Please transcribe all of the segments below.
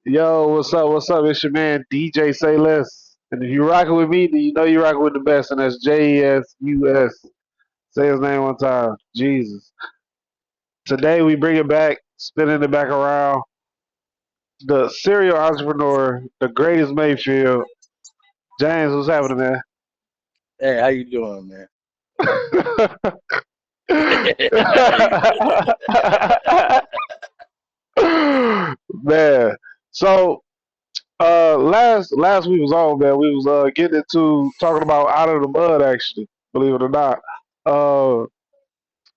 Yo, what's up? What's up? It's your man DJ Say Less. And if you rocking with me, then you know you rocking with the best, and that's JESUS. Say his name one time. Jesus. Today we bring it back, spinning it back around. The serial entrepreneur, the greatest Mayfield. James, what's happening, man? Hey, how you doing, man? How you doing? Man. So last we was on, man, we was getting into talking about out of the mud actually, believe it or not. Uh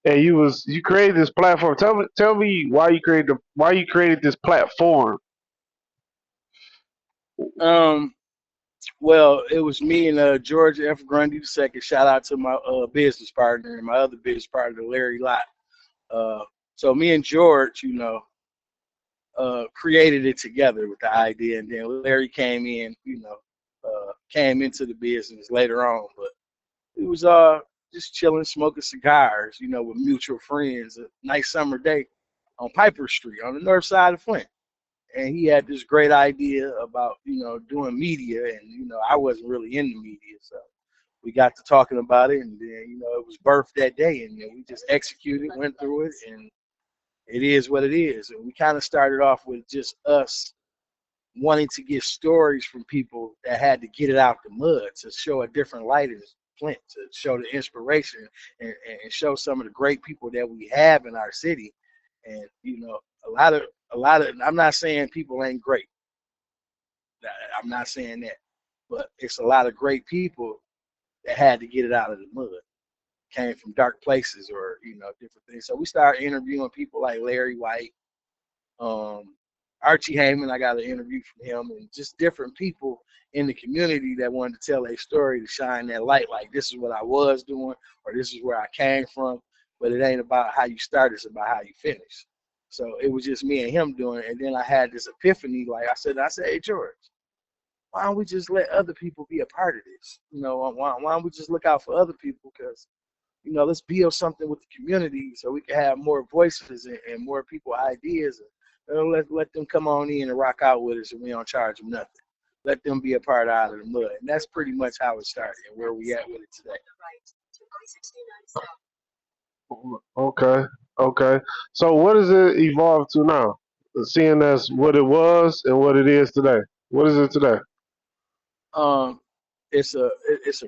and you created this platform. Tell me why you created this platform. Um, well, it was me and George F. Grundy II. Shout out to my business partner and my other business partner, Larry Lott. Uh, so me and George, created it together with the idea, and then Larry came in, came into the business later on. But it was just chilling, smoking cigars, with mutual friends. A nice summer day on Piper Street on the north side of Flint. And he had this great idea about doing media, and I wasn't really in the media, so we got to talking about it, and then it was birthed that day, and we just executed, went through it, and it is what it is. And we kind of started off with just us wanting to get stories from people that had to get it out the mud, to show a different light in Flint, to show the inspiration, and show some of the great people that we have in our city. And a lot of I'm not saying people ain't great. I'm not saying that, but it's a lot of great people that had to get it out of the mud, came from dark places, or different things. So we started interviewing people like Larry White, um, Archie Heyman. I got an interview from him, and just different people in the community that wanted to tell their story, to shine that light. Like, this is what I was doing, or this is where I came from. But it ain't about how you start; it's about how you finish. So it was just me and him doing it. And then I had this epiphany. Like I said, hey George, why don't we just let other people be a part of this? Why don't we just look out for other people? Because let's build something with the community so we can have more voices, and more people ideas. And let them come on in and rock out with us, and we don't charge them nothing. Let them be a part out of the mud. And that's pretty much how it started and where we at with it today. Okay, okay. So what does it evolve to now? Seeing as what it was and what it is today. What is it today? Um, it's a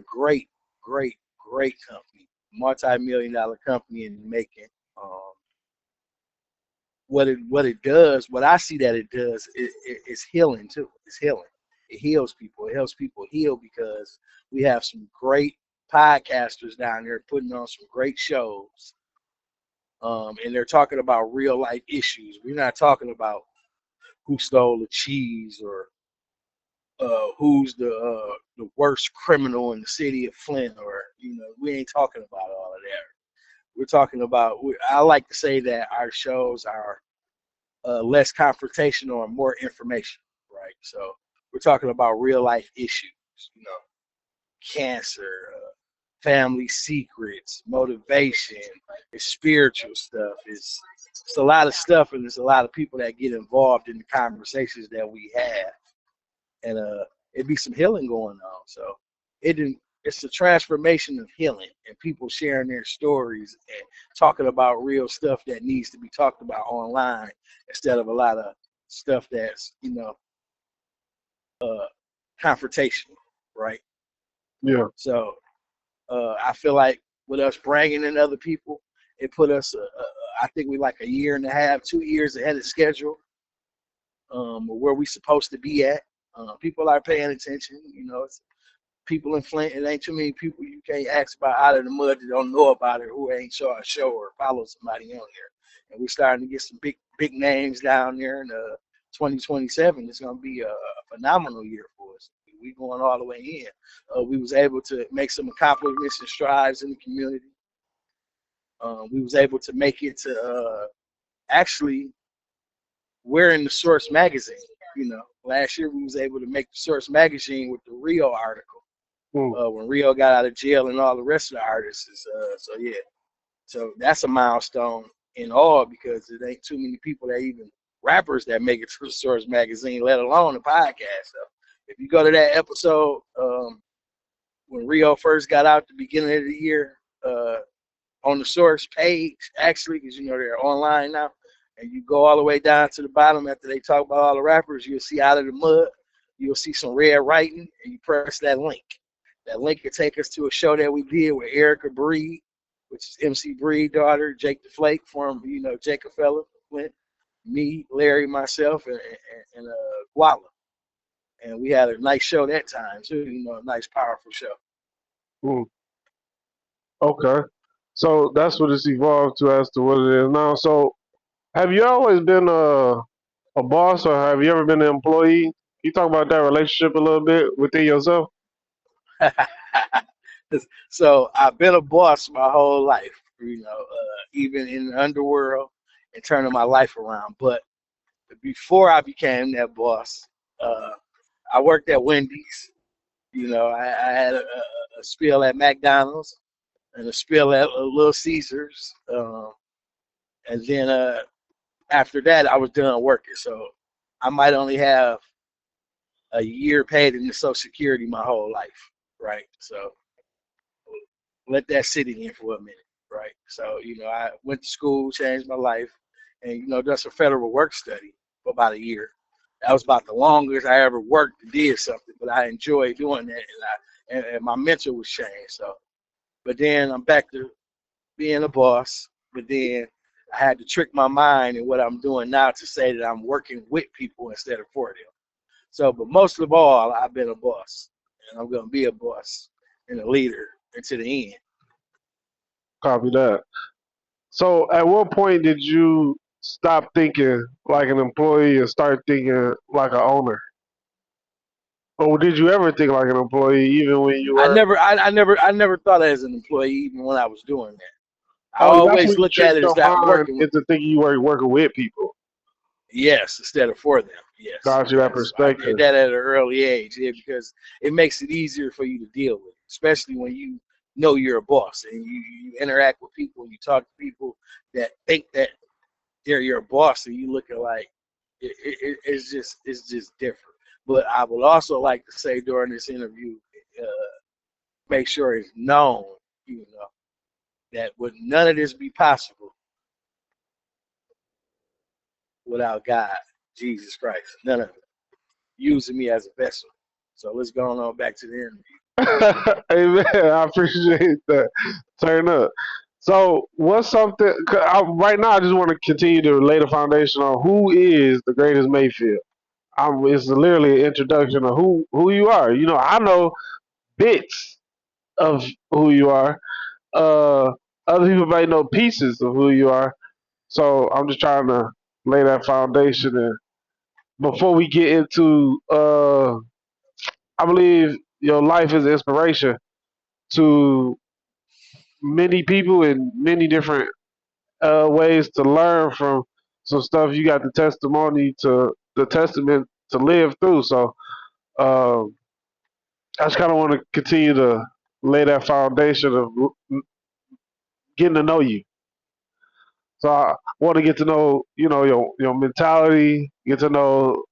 great, great, great company, multi-million-dollar company in the making. Um, what it does, what I see that it does, is healing too. It's healing. It heals people. It helps people heal, because we have some great podcasters down there putting on some great shows, and they're talking about real life issues. We're not talking about who stole the cheese, or who's the worst criminal in the city of Flint, or we ain't talking about all of that. We're talking about. I like to say that our shows are less confrontational and more information, right? So we're talking about real life issues, cancer, family secrets, motivation, it's spiritual stuff. It's a lot of stuff, and there's a lot of people that get involved in the conversations that we have, and it'd be some healing going on. So it didn't. It's a transformation of healing, and people sharing their stories and talking about real stuff that needs to be talked about online, instead of a lot of stuff that's uh, confrontational, right? Yeah. So I feel like with us bringing in other people, it put us. I think we like a year and a half, 2 years ahead of schedule, where we supposed to be at. People are paying attention. It's people in Flint. It ain't too many people you can't ask about out of the mud that don't know about it, who ain't saw a show or follow somebody on here. And we're starting to get some big names down there. And 2027 is going to be a phenomenal year for us. We going all the way in. We was able to make some accomplishments and strides in the community. We was able to make it to actually, we're in the Source magazine. Last year we was able to make the Source magazine with the Rio article, Mm. when Rio got out of jail, and all the rest of the artists. So yeah, so that's a milestone in all, because it ain't too many people that even rappers that make it to the Source magazine, let alone the podcast. So if you go to that episode, when Rio first got out at the beginning of the year, on the Source page, actually, because they're online now, and you go all the way down to the bottom after they talk about all the rappers, you'll see Out of the Mud, you'll see some red writing, and you press that link. That link will take us to a show that we did with Erica Breed, which is MC Breed daughter, Jake the Flake from Jacob Fella, Flint, me, Larry, myself, and Guala. And we had a nice show that time too, a nice powerful show. Mm, okay. So that's what it's evolved to as to what it is now. So have you always been a boss, or have you ever been an employee? You talk about that relationship a little bit within yourself. So I've been a boss my whole life, even in the underworld and turning my life around. But before I became that boss, uh, I worked at Wendy's. I had a spill at McDonald's and a spill at Little Caesars. And then after that, I was done working. So I might only have a year paid into Social Security my whole life, right? So let that sit in for a minute, right? So, I went to school, changed my life, and, done some federal work study for about a year. That was about the longest I ever worked and did something, but I enjoyed doing that, and my mental was changed. So, but then I'm back to being a boss, but then I had to trick my mind in what I'm doing now to say that I'm working with people instead of for them. So, but most of all, I've been a boss, and I'm going to be a boss and a leader until the end. Copy that. So at what point did you stop thinking like an employee and start thinking like an owner? Or did you ever think like an employee even when you I were? never, I, I never, I never thought as an employee even when I was doing that. I Oh, that's always when you looked at tricked it as your that I'm mind working with, into thinking you were working with people. yes, instead of for them. Yes, Got you that yes. I did perspective. that at an early age, yeah, because it makes it easier for you to deal with, especially when you know you're a boss and you interact with people and you talk to people that think that they're your boss and you look at like it's just different. But I would also like to say during this interview, uh, make sure it's known, that would none of this be possible without God, Jesus Christ. None of it. Using me as a vessel. So let's go on back to the interview. Amen. I appreciate that. Turn up. So, what's something? Right now, I just want to continue to lay the foundation on who is the greatest Mayfield. It's literally an introduction of who you are. I know bits of who you are. Uh, Other people might know pieces of who you are. So I'm just trying to lay that foundation. And before we get into, I believe your life is inspiration to many people in many different ways to learn from some stuff. You got the testimony to the testament to live through. So um, I just kind of want to continue to lay that foundation of getting to know you. So I want to get to know, your mentality, get to know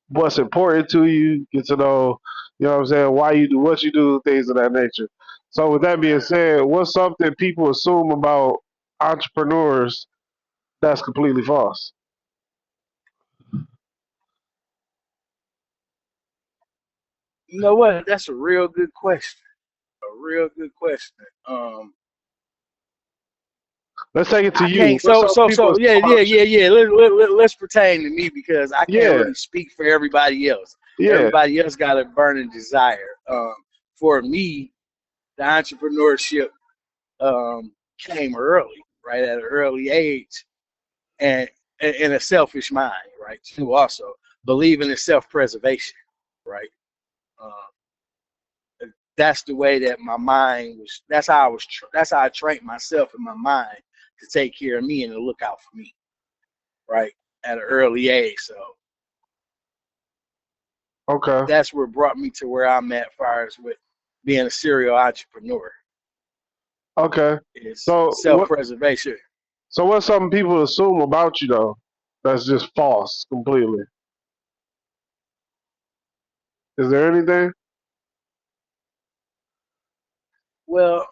what's important to you, get to know, what I'm saying, why you do what you do, things of that nature. So with that being said, what's something people assume about entrepreneurs that's completely false? You know what? That's a real good question. A real good question. Let's take it to I you. can't. What's So some so people so yeah assume yeah about yeah yeah. Let's pertain to me because I you? can't Yeah, really speak for everybody else. yeah. Everybody else got a burning desire. For me, the entrepreneurship came early, right at an early age, and in a selfish mind, right? Too also believing in self-preservation, right? Uh, that's the way that my mind was. That's how I was. That's how I trained myself in my mind to take care of me and to look out for me, right? At an early age. So Okay, that's what brought me to where I'm at, as far as with being a serial entrepreneur. okay. Is So what? self-preservation. So what's something people assume about you though? that's just false completely? Is there anything? Well,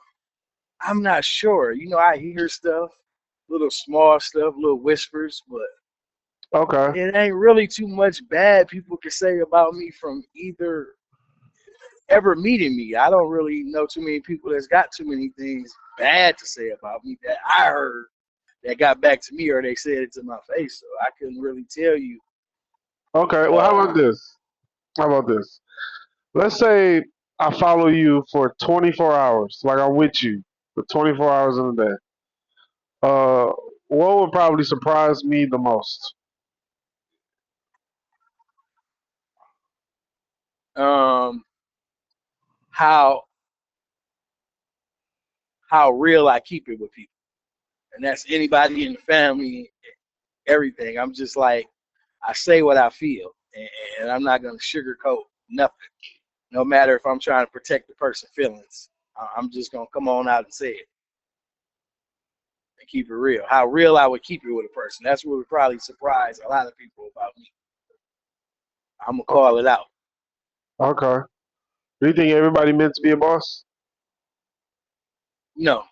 I'm not sure. I hear stuff, little small stuff, little whispers, but Okay. it ain't really too much bad people can say about me from either ever meeting me. I don't really know too many people that's got too many things bad to say about me that I heard that got back to me or they said it to my face. So I couldn't really tell you. Okay. Well, how Uh, about this? How about this? Let's say I follow you for 24 hours, like I'm with you for 24 hours in a day. Uh, what would probably surprise me the most? um, how how real I keep it with people, and that's anybody in the family, everything. I'm just like I say what I feel, and I'm not gonna sugarcoat nothing. No matter if I'm trying to protect the person's feelings, I'm just gonna come on out and say it and keep it real. How real I would keep it with a person. That's what would probably surprise a lot of people about me. I'm gonna call it out. Okay. Do you think everybody meant to be a boss? No,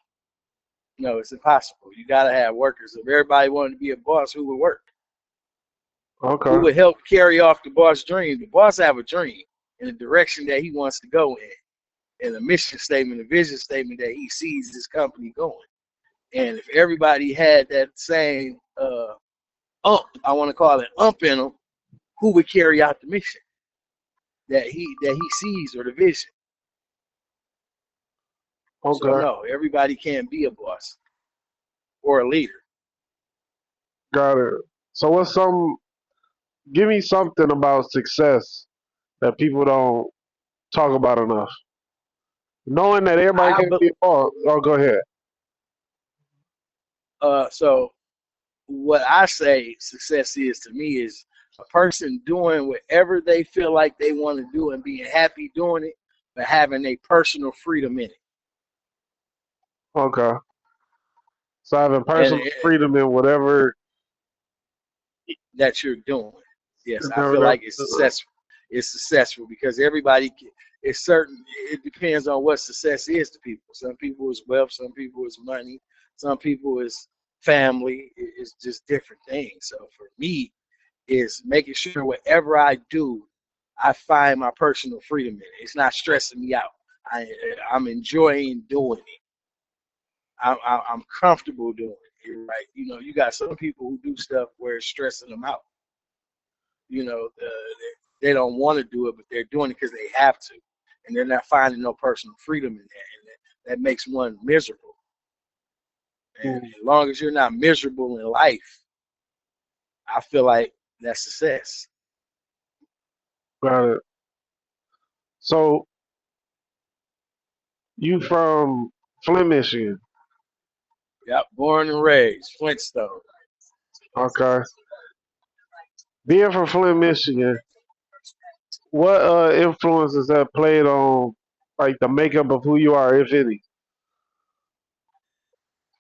no, it's impossible. You gotta have workers. If everybody wanted to be a boss, who would work? Who Okay. would help carry off the boss' dream? The boss have a dream in the direction that he wants to go in a mission statement, a vision statement that he sees his company going. And if everybody had that same I want to call it in them, who would carry out the mission that he sees or the vision? So Okay. no, everybody can't be a boss or a leader. Got it. So what's some? Give me something about success that people don't talk about enough. Knowing that everybody I can't be a boss. Oh, go ahead. so what I say success is to me is a person doing whatever they feel like they want to do and being happy doing it, but having a personal freedom in it. Okay. So having And personal freedom in whatever. that you're doing. Yes, I Never, feel never. like it's successful. It's successful because everybody it's certain. It depends on what success is to people. Some people is wealth. Some people is money. Some people is family. It's just different things. So for me, is making sure whatever I do, I find my personal freedom in it. It's not stressing me out. I, I'm enjoying doing it. I'm comfortable doing it. Right? You got some people who do stuff where it's stressing them out. They don't want to do it, but they're doing it because they have to, and they're not finding no personal freedom in that, and that makes one miserable. And Mm, as long as you're not miserable in life, I feel like that's success. got it. So you from Flint, Michigan? Yep, born and raised, Flintstone. Okay. Being from Flint, Michigan, what influences have played on like the makeup of who you are, if any?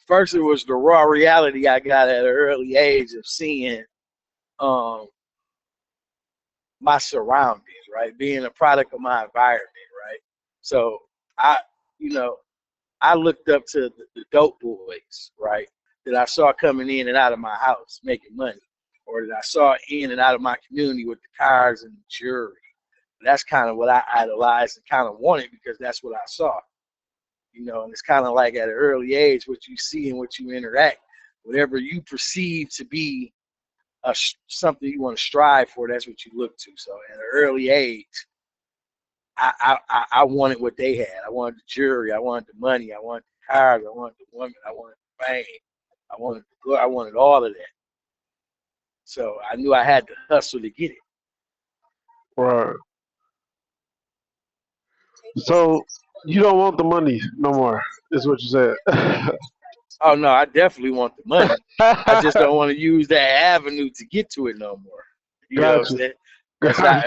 First, it was the raw reality I got at an early age of seeing um, my surroundings, right? Being a product of my environment, right? So I, you know, I looked up to the dope boys, right? That I saw coming in and out of my house making money, or that I saw in and out of my community with the cars and the jewelry. That's kind of what I idolized and kind of wanted because that's what I saw. And it's kind of like at an early age, what you see and what you interact, whatever you perceive to be something you want to strive for, that's what you look to. So at an early age, I wanted what they had. I wanted the jewelry. I wanted the money. I wanted the cars. I wanted the women. I wanted the fame. I wanted all of that. So I knew I had to hustle to get it. Right. So you don't want the money no more, is what you said. Oh no, I definitely want the money. I just don't want to use that avenue to get to it no more. You know what I'm Got you. saying? That's Got not,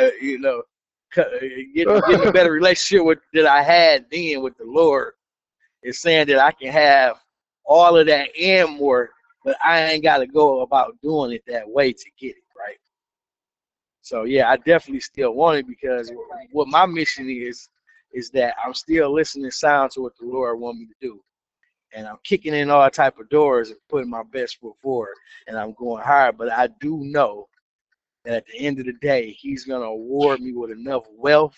getting a better relationship that I had then with the Lord is saying that I can have all of that and more but I ain't got to go about doing it that way to get it, right? So yeah, I definitely still want it because what my mission is that I'm still listening sound to what the Lord want me to do, and I'm kicking in all type of doors and putting my best foot forward, and I'm going hard. But I do know that at the end of the day, He's gonna award me with enough wealth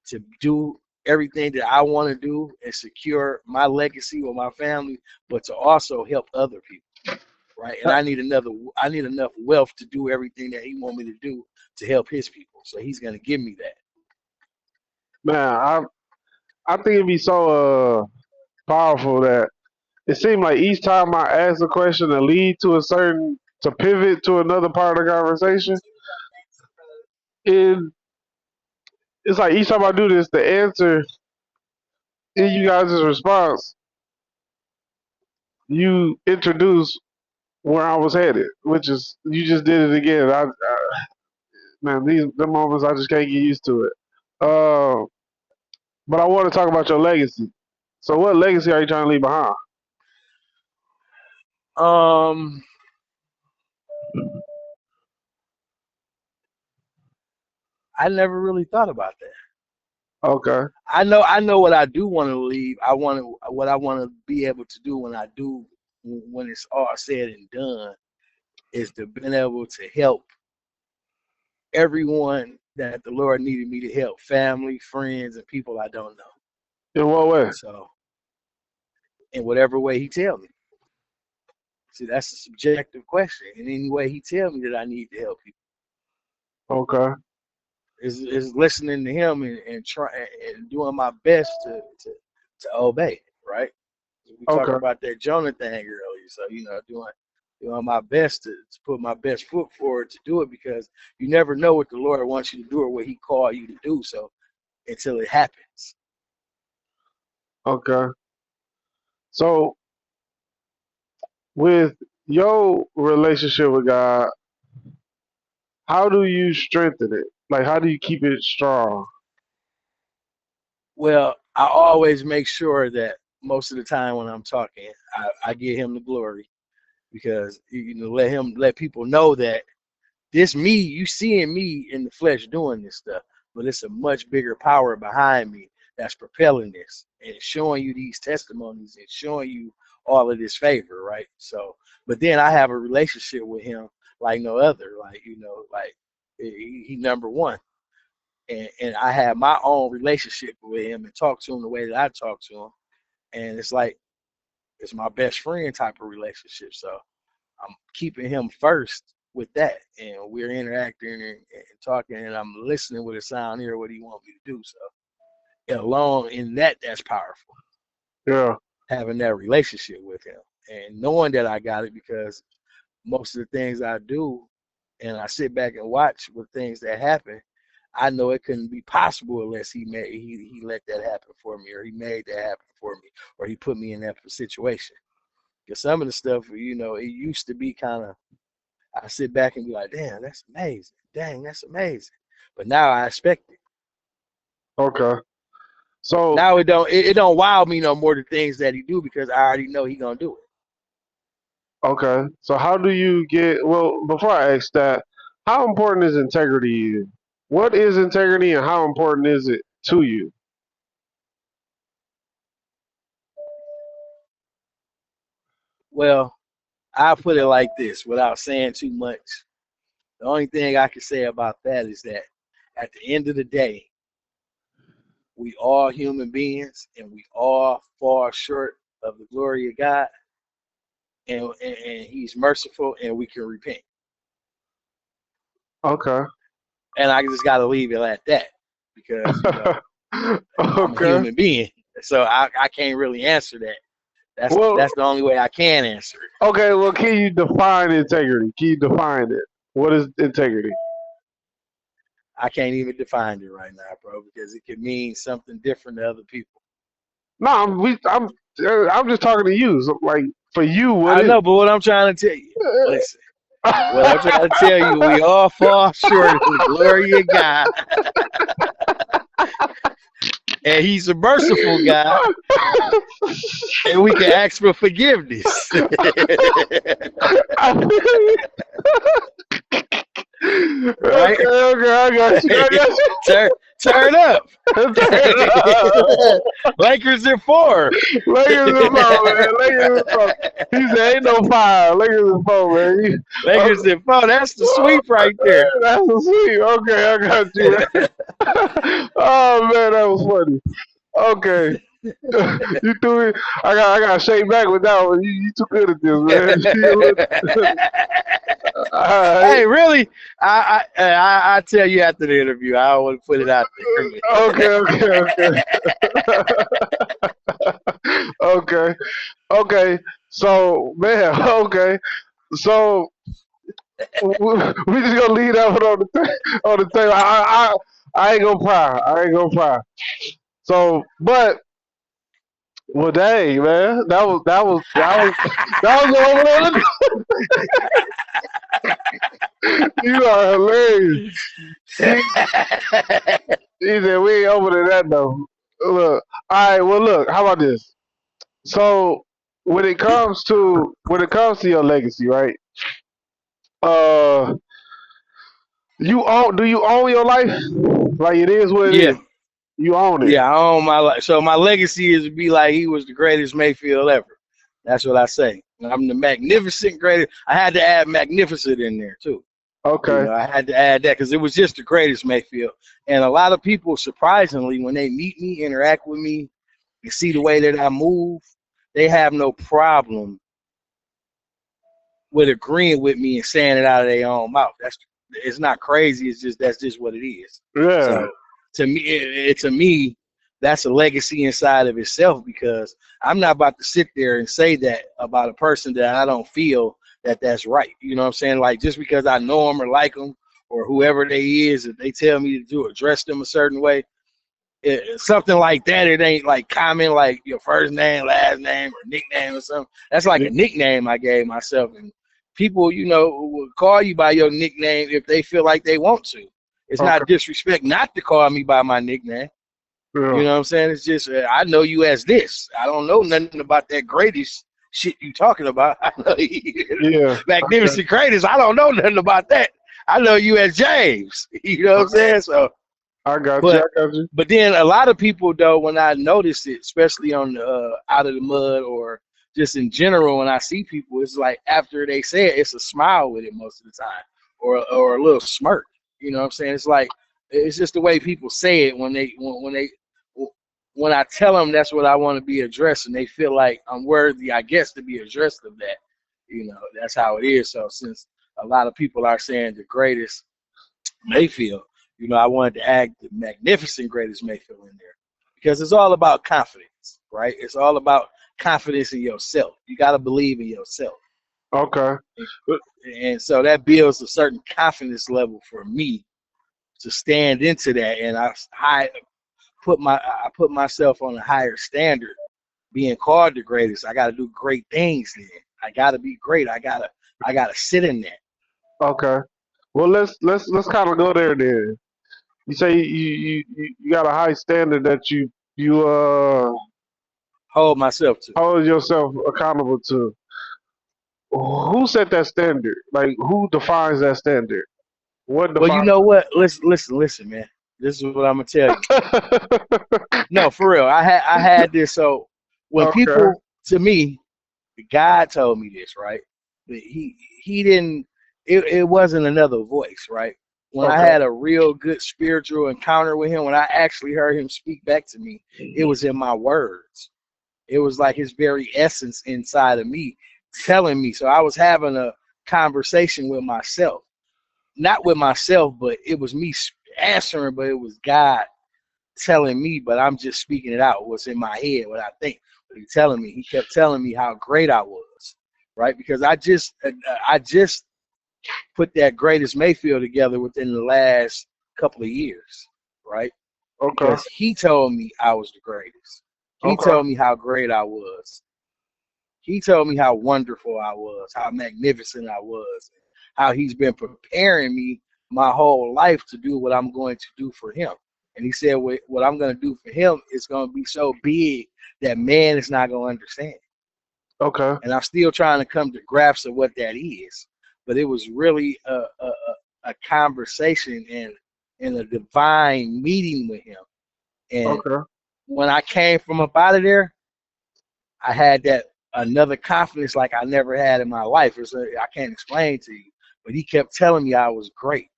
to do everything that I want to do and secure my legacy with my family, but to also help other people, right? And I need enough wealth to do everything that He want me to do to help His people. So He's gonna give me that. Man, I think it'd be so powerful that it seemed like each time I ask a question to lead to a certain to pivot to another part of the conversation, it it's like each time I do this, the answer in you guys' response, you introduce where I was headed, which is you just did it again. Man, these the moments I just can't get used to it. Uh, but I want to talk about your legacy. So, what legacy are you trying to leave behind? Um, I never really thought about that. Okay, I know what I do want to leave. What I want to be able to do when it's all said and done is to be able to help everyone that the Lord needed me to help, family, friends, and people I don't know. in what way? So in whatever way He tell me. See, that's a subjective question. In any way He tell me that I need to help people Okay, is listening to Him and try and doing my best to obey. Right? We talked okay, about that Jonah thing earlier. So doing my best to put my best foot forward to do it because you never know what the Lord wants you to do or what He called you to do. So until it happens. okay. So, with your relationship with God, how do you strengthen it? Like, how do you keep it strong? Well, I always make sure that most of the time when I'm talking, I give Him the glory because let people know that this me, you seeing me in the flesh doing this stuff, but it's a much bigger power behind me that's propelling this and showing you these testimonies and showing you all of this favor, right? So, but then I have a relationship with Him like no other, like like he number one, and I have my own relationship with Him and talk to Him the way that I talk to Him, and it's like it's my best friend type of relationship. So I'm keeping Him first with that, and we're interacting and talking, and I'm listening with a sound ear what He wants me to do. So and alone in that, that's powerful. Yeah. Having that relationship with Him and knowing that I got it because most of the things I do, and I sit back and watch with things that happen. I know it couldn't be possible unless he let that happen for me, or He made that happen for me, or He put me in that situation. Because some of the stuff, it used to be kind of I sit back and be like, damn, that's amazing. Dang, that's amazing. But now I expect it. Okay. So, Now it don't wow me no more the things that He do because I already know He gonna do it. okay. So, how do you get? Well, before I ask that, how important is integrity to you? What is integrity, and how important is it to you? Well, I'll put it like this without saying too much. The only thing I can say about that is that at the end of the day, we all human beings and we all fall short of the glory of God, and He's merciful and we can repent. Okay. And I just got to leave it at that because I'm a Okay. human being, so I can't really answer that. Well, That's the only way I can answer it. okay. Well, can you define integrity? Can you define it? What is integrity? I can't even define it right now, bro, because it could mean something different to other people. No, I'm just talking to you. So, like for you, what I is? know, but what I'm trying to tell you, listen, what I'm trying to tell you, we all fall short of the glory of God. and he's a merciful God, and we can ask for forgiveness. I feel you. Right? Okay, I got you. I got you. turn up. Turn it up. Lakers in 4. Lakers in four, man. Lakers in four. He said, "Ain't no fire." Lakers in four, man. Lakers Okay. in 4. That's the sweep right there. That's a sweet. Okay, I got you. Oh man, that was funny. Okay. You threw me. I got to shake back with that one. You too good at this, man. All right. Hey, really? I tell you after the interview. I don't want to put it out Okay, okay, okay. Okay. Okay. So, man, okay. So we just gonna leave that one on the table. I ain't gonna pry. I ain't gonna pry. So, but well, dang, man, that was over there. You are hilarious. He, he said we ain't over to that though. Look, all right. Well, look. How about this? So when it comes to your legacy, right? Uh, do you own your life? Like it is what it Yeah, is. You own it. yeah. I own my life. So my legacy is to be like he was the greatest Mayfield ever. That's what I say. I'm the magnificent greatest. I had to add magnificent in there too. You Okay. know, I had to add that because it was just the greatest Mayfield. And a lot of people, surprisingly, when they meet me, interact with me, and see the way that I move, they have no problem with agreeing with me and saying it out of their own mouth. It's not crazy. It's just that's just what it is. Yeah. So to me, to me, that's a legacy inside of itself because I'm not about to sit there and say that about a person that I don't feel that that's right. You know what I'm saying? Like just because I know them or like them or whoever they is, if they tell me to do address them a certain way, something like that. It ain't like common like your first name, last name, or nickname or something. That's like a nickname I gave myself, and people, will call you by your nickname if they feel like they want to. It's Okay. not disrespect not to call me by my nickname. You Yeah. know what I'm saying? It's just I know you as this. I don't know nothing about that greatest shit you talking about. I know you, Yeah. Okay. magnificent greatest. I don't know nothing about that. I know you as James. You know what I'm saying? So I got you. I but got you. but then a lot of people though, when I notice it, especially on the out of the mud or just in general, when I see people, it's like after they say it, it's a smile with it most of the time, or a little smirk. You know what I'm saying? It's like it's just the way people say it when I tell them that's what I want to be addressed, and they feel like I'm worthy, I guess, to be addressed of that. That's how it is. So since a lot of people are saying the greatest Mayfield, I wanted to add the magnificent greatest Mayfield in there because it's all about confidence, right? It's all about confidence in yourself. You got to believe in yourself. Okay. And so that builds a certain confidence level for me to stand into that. And I put myself on a higher standard being called the greatest. I got to do great things then. I got to be great. I got to sit in that. Okay. Well, let's kind of go there then. You say you got a high standard that you Hold myself to. hold yourself accountable to. Who set that standard? Like who defines that standard? What Well, you defines? know what? Listen, man. This is what I'm gonna tell you. No, for real. I had this. So when Okay. people to me, God told me this, right? But he didn't. It wasn't another voice, right? When I Okay. had a real good spiritual encounter with him, when I actually heard him speak back to me, it was in my words. It was like his very essence inside of me telling me. So I was having a conversation with myself, not with myself, but it was me answering, but it was God telling me, but I'm just speaking it out. What's in my head, what I think. But he kept telling me how great I was, right? Because I just put that greatest Mayfield together within the last couple of years, right? Okay. Because he told me I was the greatest. He Okay. told me how great I was. He told me how wonderful I was, how magnificent I was, how he's been preparing me my whole life to do what I'm going to do for him. And he said, what I'm going to do for him is going to be so big that man is not going to understand. Okay. And I'm still trying to come to grasp of what that is. But it was really a conversation and a divine meeting with him. And Okay. when I came from up out of there, I had that another confidence like I never had in my life. I can't explain to you, but he kept telling me I was great.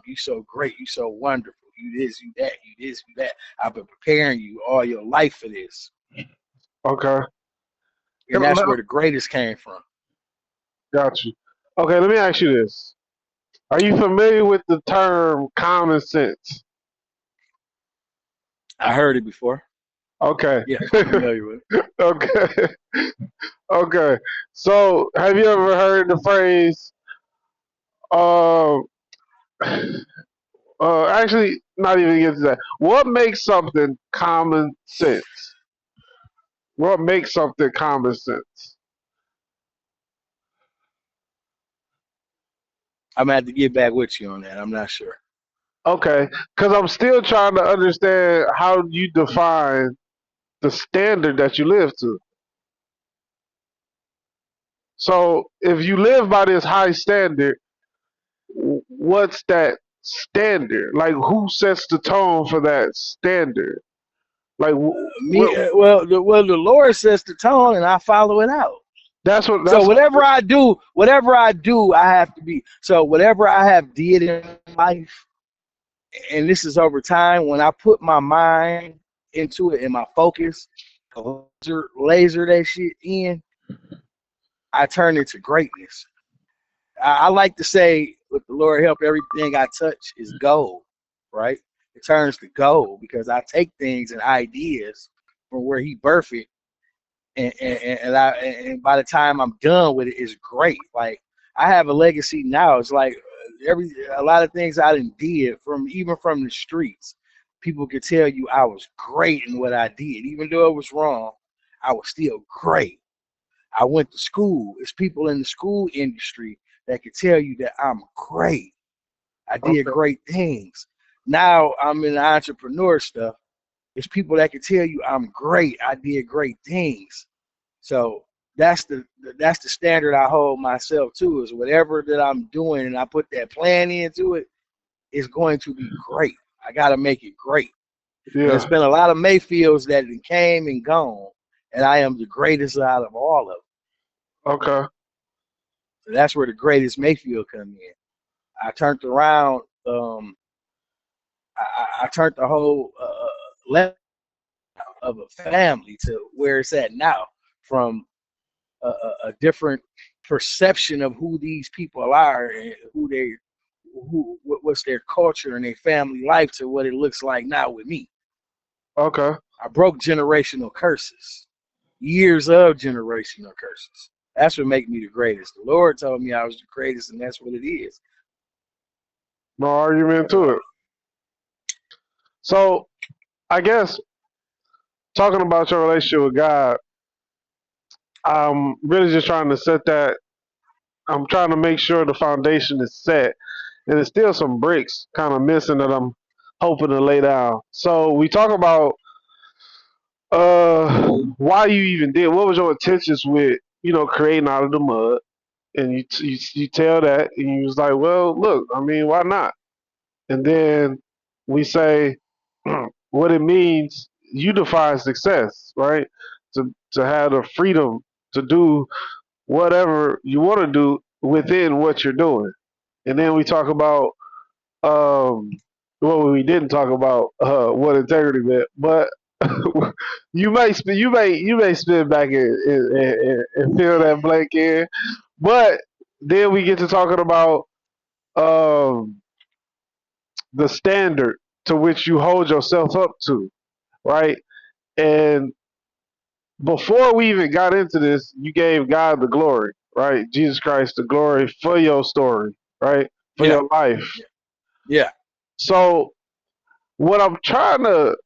You so great. You so wonderful. You this, you that, you this, you that. I've been preparing you all your life for this. Okay. And that's where the greatest came from. Got you. Okay, let me ask you this. Are you familiar with the term common sense? I heard it before. Okay. Yes, I'm familiar with it. Okay. Okay. So, have you ever heard the phrase, uh, actually, not even get to that. What makes something common sense? What makes something common sense? I'm gonna have to get back with you on that. I'm not sure. Okay. Because I'm still trying to understand how you define the standard that you live to. So, if you live by this high standard, what's that standard? Like, who sets the tone for that standard? Like, Me, what? the Lord sets the tone, and I follow it out. That's what. So That's whatever I do, I have to be. So whatever I have did in life, and this is over time, when I put my mind into it and my focus, laser that shit in, I turn into greatness. I like to say, with the Lord help, everything I touch is gold, right? It turns to gold because I take things and ideas from where He birthed it, and by the time I'm done with it, it's great. Like I have a legacy now. It's like a lot of things I didn't did even from the streets. People could tell you I was great in what I did, even though it was wrong. I was still great. I went to school. It's people in the school industry that could tell you that I'm great. I did okay. great things. Now I'm in the entrepreneur stuff. It's people that can tell you I'm great. I did great things. So that's the standard I hold myself to, is whatever that I'm doing and I put that plan into it, it's going to be great. I got to make it great. And there's Yeah. been a lot of Mayfields that came and gone, and I am the greatest out of all of them. Okay. So that's where the greatest Mayfield come in. I turned around. I turned the whole level of a family to where it's at now, from a different perception of who these people are and what's their culture and their family life to what it looks like now with me. Okay. I broke generational curses, years of generational curses. That's what made me the greatest. The Lord told me I was the greatest, and that's what it is. No argument to it. So, I guess talking about your relationship with God, I'm really just trying to set that. I'm trying to make sure the foundation is set, and there's still some bricks kind of missing that I'm hoping to lay down. So we talk about why you even did. What was your intentions with creating out of the mud? And you tell that, and you was like, well, look, I mean, why not? And then we say what it means. You define success, right? To have the freedom to do whatever you want to do within what you're doing. And then we talk about um, well, we didn't talk about what integrity meant, but you may spin back and fill that blank in. But then we get to talking about um, the standard to which you hold yourself up to, right? And before we even got into this, you gave God the glory, right? Jesus Christ the glory for your story, right? For Yeah, your life. yeah, yeah. So what I'm trying to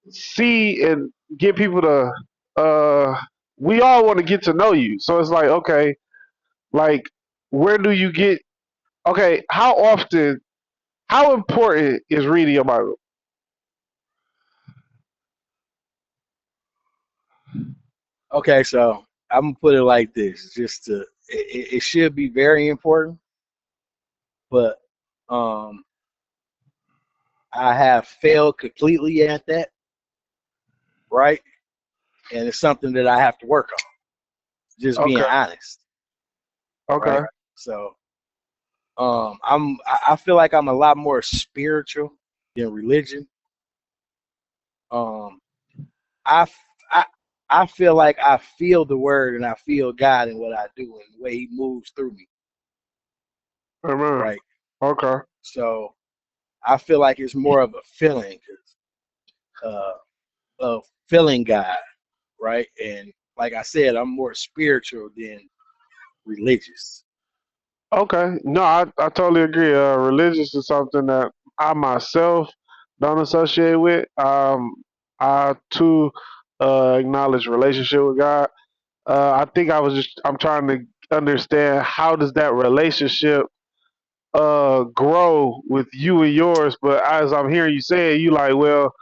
see and get people to we all want to get to know you. So it's like, okay, like where do you get how often how important is reading your Bible? Okay, so I'm gonna put it like this: just to, it should be very important, but um, I have failed completely at that, right? And it's something that I have to work on. Just being Okay. honest, Okay. right? So I feel like I'm a lot more spiritual than religion. Um, I I I feel like I feel the word and I feel God in what I do and the way He moves through me, Amen. right? Okay. So I feel like it's more of a feeling, uh, of feeling God, right? And like I said, I'm more spiritual than religious. Okay. No, I totally agree. Religious is something that I myself don't associate with. I too acknowledge relationship with God. I think I'm trying to understand how does that relationship grow with you and yours. But as I'm hearing you say it, you like, well,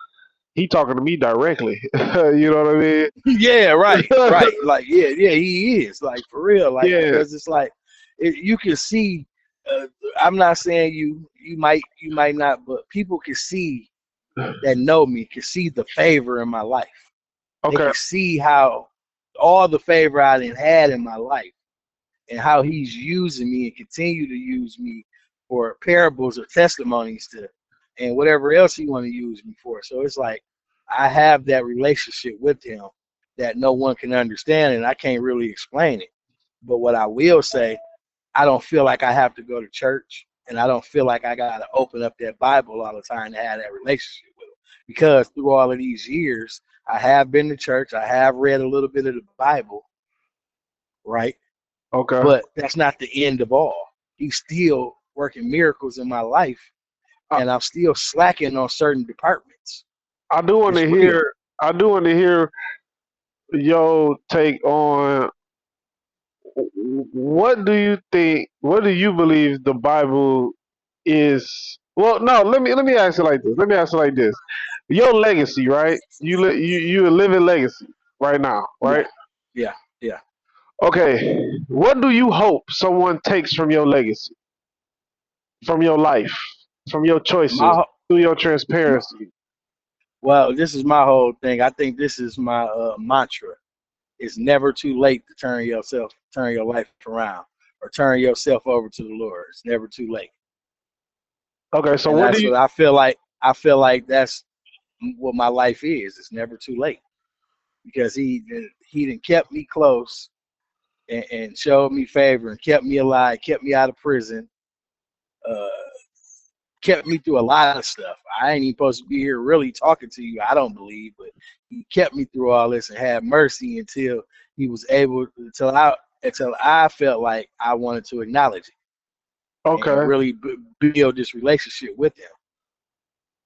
he talking to me directly. You know what I mean? Yeah, right, right. Like, yeah, he is like for real. Like Yeah. because it's like you can see. Uh, I'm not saying you might not, but people can see that know me can see the favor in my life. They Okay. can see how all the favor I done had in my life and how He's using me and continue to use me for parables or testimonies to and whatever else He want to use me for. So it's like I have that relationship with Him that no one can understand and I can't really explain it. But what I will say, I don't feel like I have to go to church and I don't feel like I got to open up that Bible all the time to have that relationship with Him. Because through all of these years, I have been to church, I have read a little bit of the Bible, right? Okay. But that's not the end of all. He's still working miracles in my life, I, and I'm still slacking on certain departments. I do want It's to real. hear. I do want to hear your take on what do you think? What do you believe the Bible is? Well, no. Let me ask it like this. Let me ask it like this. Your legacy, right? You a living legacy right now, Yeah, right? yeah, yeah. Okay. What do you hope someone takes from your legacy, from your life, from your choices, My, through your my transparency? well, this is my whole thing. I think this is my mantra. It's never too late to turn your life around, or turn yourself over to the Lord. It's never too late, Okay. So and what do that's you? what I feel like. I feel like that's what my life is. It's never too late because he done kept me close and showed me favor and kept me alive, kept me out of prison, uh, kept me through a lot of stuff. I ain't even supposed to be here really talking to you, I don't believe, but he kept me through all this and had mercy until he was able until I felt like I wanted to acknowledge it and Okay. really build this relationship with him.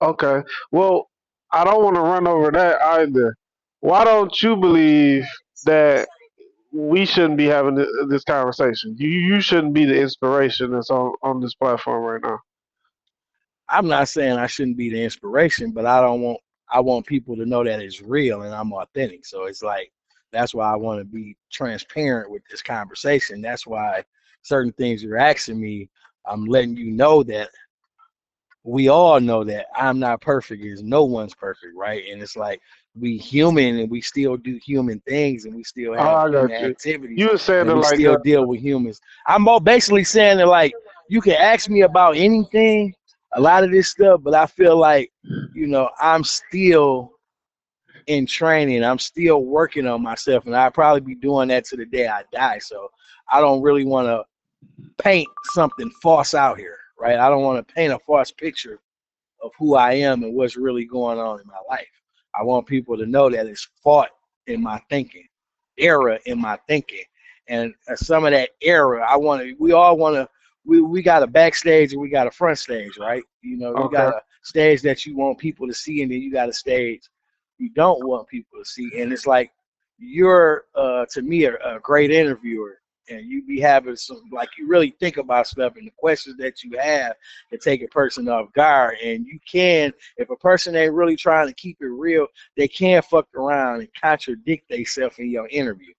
Okay. Well, I don't want to run over that either. Why don't you believe that we shouldn't be having this conversation? You shouldn't be the inspiration that's on this platform right now. I'm not saying I shouldn't be the inspiration, but I want people to know that it's real and I'm authentic. So it's like that's why I want to be transparent with this conversation. That's why certain things you're asking me, I'm letting you know that we all know that I'm not perfect is no one's perfect, right? And it's like we human and we still do human things and we still Oh, have I got human you. activities You were saying and it we like, still deal with humans. I'm all basically saying that like you can ask me about anything, a lot of this stuff, but I feel like, I'm still in training. I'm still working on myself and I'll probably be doing that to the day I die. So I don't really want to paint something false out here, right? I don't want to paint a false picture of who I am and what's really going on in my life. I want people to know that it's fought in my thinking, error in my thinking, and some of that error. We all want to. We got a backstage and we got a front stage, right? You got okay, a stage that you want people to see, and then you got a stage you don't want people to see. And it's like you're, to me, a great interviewer, and you be having some, like, you really think about stuff and the questions that you have to take a person off guard. And you can, if a person ain't really trying to keep it real, they can fuck around and contradict themselves in your interview.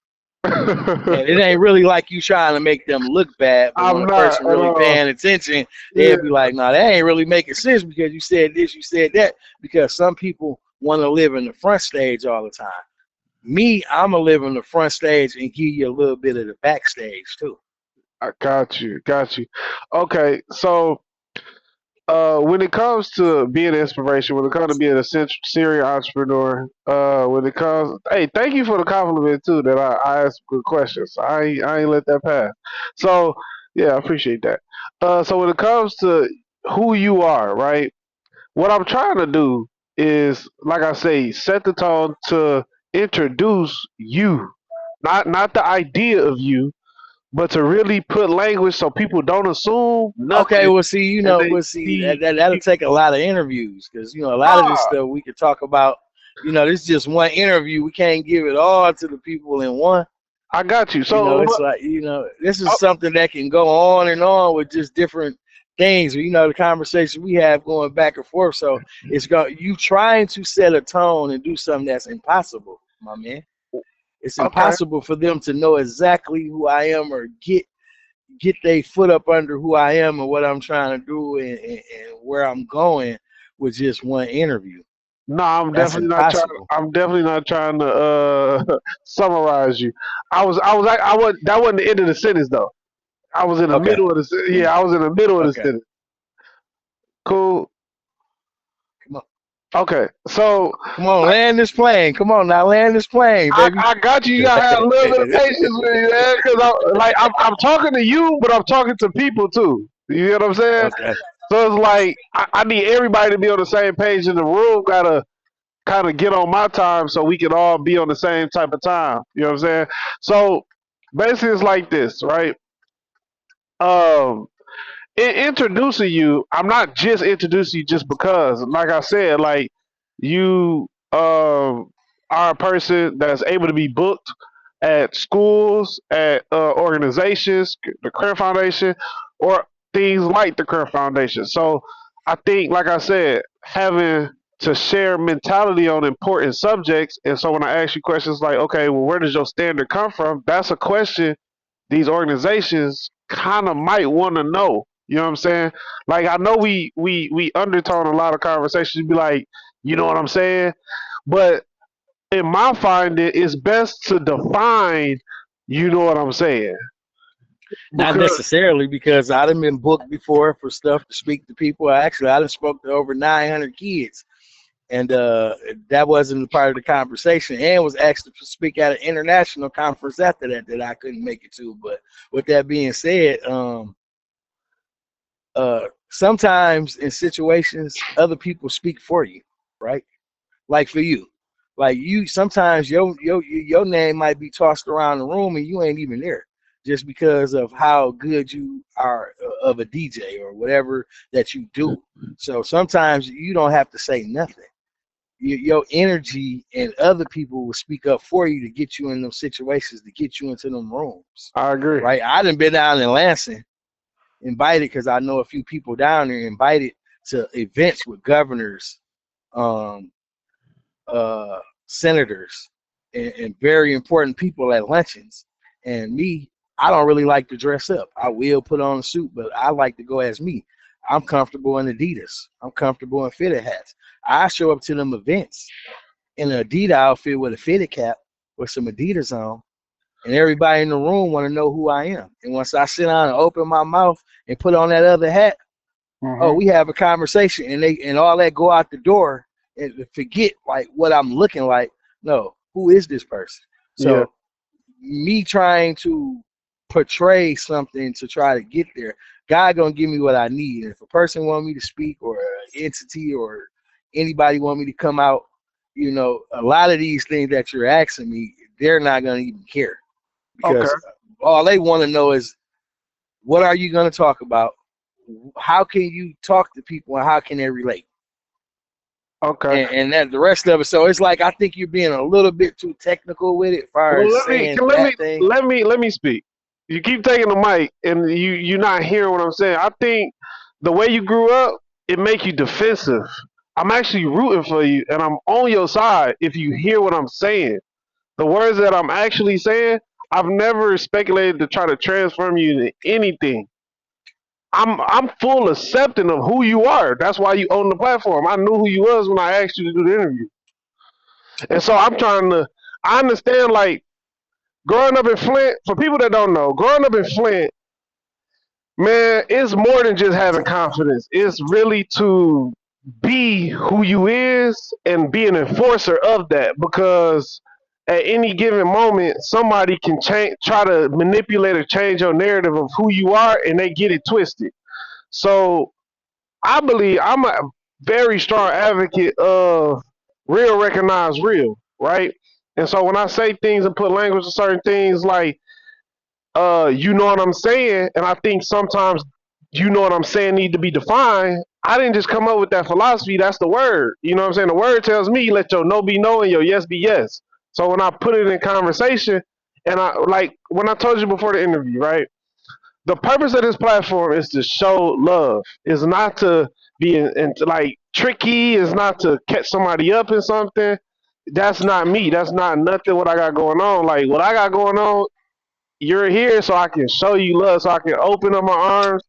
And it ain't really like you trying to make them look bad, but when I'm a not person at really all. paying attention, Yeah, they'll be like, "No, that ain't really making sense because you said this, you said that." Because some people want to live in the front stage all the time. Me, I'm gonna live in the front stage and give you a little bit of the backstage too. I got you. Got you. Okay, so when it comes to being an inspiration, when it comes to being a serial entrepreneur, when it comes, hey, thank you for the compliment too. That I asked good questions. I ain't let that pass. So yeah, I appreciate that. So when it comes to who you are, right? What I'm trying to do is, like I say, set the tone to introduce you, not the idea of you, but to really put language so people don't assume Okay, nothing well, see, and they we'll see see. that'll take a lot of interviews because a lot of this Ah, stuff we could talk about. This is just one interview. We can't give it all to the people in one. I got you. So It's like, this is something that can go on and on with just different things. The conversation we have going back and forth. So you trying to set a tone and do something that's impossible, my man. It's okay, impossible for them to know exactly who I am or get their foot up under who I am and what I'm trying to do and where I'm going with just one interview. no, I'm That's definitely not trying. impossible. I'm definitely not trying to summarize you. I was. That wasn't the end of the sentence though. I was in the Okay. middle of the. Yeah, I was in the middle of the Okay. sentence. Cool. Come on. Okay, so Come on, land this plane. Come on now, land this plane, baby. I got you. You gotta have a little bit of patience with me, man. Because I'm talking to you, but I'm talking to people too. You know what I'm saying? Okay. So it's like I need everybody to be on the same page in the room. Gotta kind of get on my time so we can all be on the same type of time. You know what I'm saying? So basically, it's like this, right? Um, in introducing you, I'm not just introducing you just because, like I said, like you are a person that's able to be booked at schools, at organizations, the Career Foundation, or things like the Career Foundation. So I think, like I said, having to share mentality on important subjects. And so when I ask you questions like, okay, well, where does your standard come from? That's a question these organizations kind of might want to know. You know what I'm saying? Like I know we undertone a lot of conversations, be like, you know what I'm saying? But in my finding, it's best to define. You know what I'm saying? Not Because necessarily because I done been booked before for stuff to speak to people. Actually, I done spoke to over 900 kids, and that wasn't a part of the conversation. And was asked to speak at an international conference after that I couldn't make it to. But with that being said, sometimes in situations, other people speak for you, right? Like for you, like you. Sometimes your name might be tossed around the room and you ain't even there, just because of how good you are of a DJ or whatever that you do. So sometimes you don't have to say nothing. Your energy and other people will speak up for you to get you in those situations, to get you into them rooms, I agree. right? I done been down in Lansing, invited because I know a few people down there, invited to events with governors, um, senators, and very important people at luncheons. And me, I don't really like to dress up. I will put on a suit, but I like to go as me. I'm comfortable in Adidas. I'm comfortable in fitted hats. I show up to them events in an Adidas outfit with a fitted cap with some Adidas on, and everybody in the room want to know who I am. And once I sit down and open my mouth and put on that other hat, oh, Hmm. we have a conversation, and all that go out the door and forget like what I'm looking like. No, who is this person? Yeah. So me trying to portray something to try to get there, God gonna give me what I need. And if a person want me to speak or an entity or anybody want me to come out, a lot of these things that you're asking me, they're not gonna even care Okay. because all they want to know is what are you gonna talk about? How can you talk to people and how can they relate? Okay. And that the rest of it. So it's like I think you're being a little bit too technical with it, as far Well, as let me saying let me that thing. let me let me speak. You keep taking the mic and you're not hearing what I'm saying. I think the way you grew up, it make you defensive. I'm actually rooting for you and I'm on your side if you hear what I'm saying. The words that I'm actually saying, I've never speculated to try to transform you into anything. I'm full accepting of who you are. That's why you own the platform. I knew who you was when I asked you to do the interview. And so I'm trying to I understand like growing up in Flint, for people that don't know, growing up in Flint, man, it's more than just having confidence. It's really to be who you is and be an enforcer of that because at any given moment somebody can change try to manipulate or change your narrative of who you are and they get it twisted. So I believe I'm a very strong advocate of real recognize real, right? And so when I say things and put language to certain things like you know what I'm saying, and I think sometimes you know what I'm saying need to be defined. I didn't just come up with that philosophy. That's the word. You know what I'm saying? The word tells me let your no be no and your yes be yes. So when I put it in conversation, and I like when I told you before the interview, right? The purpose of this platform is to show love. It's not to be like tricky. It's not to catch somebody up in something. That's not me. That's not nothing what I got going on. Like what I got going on, you're here so I can show you love, so I can open up my arms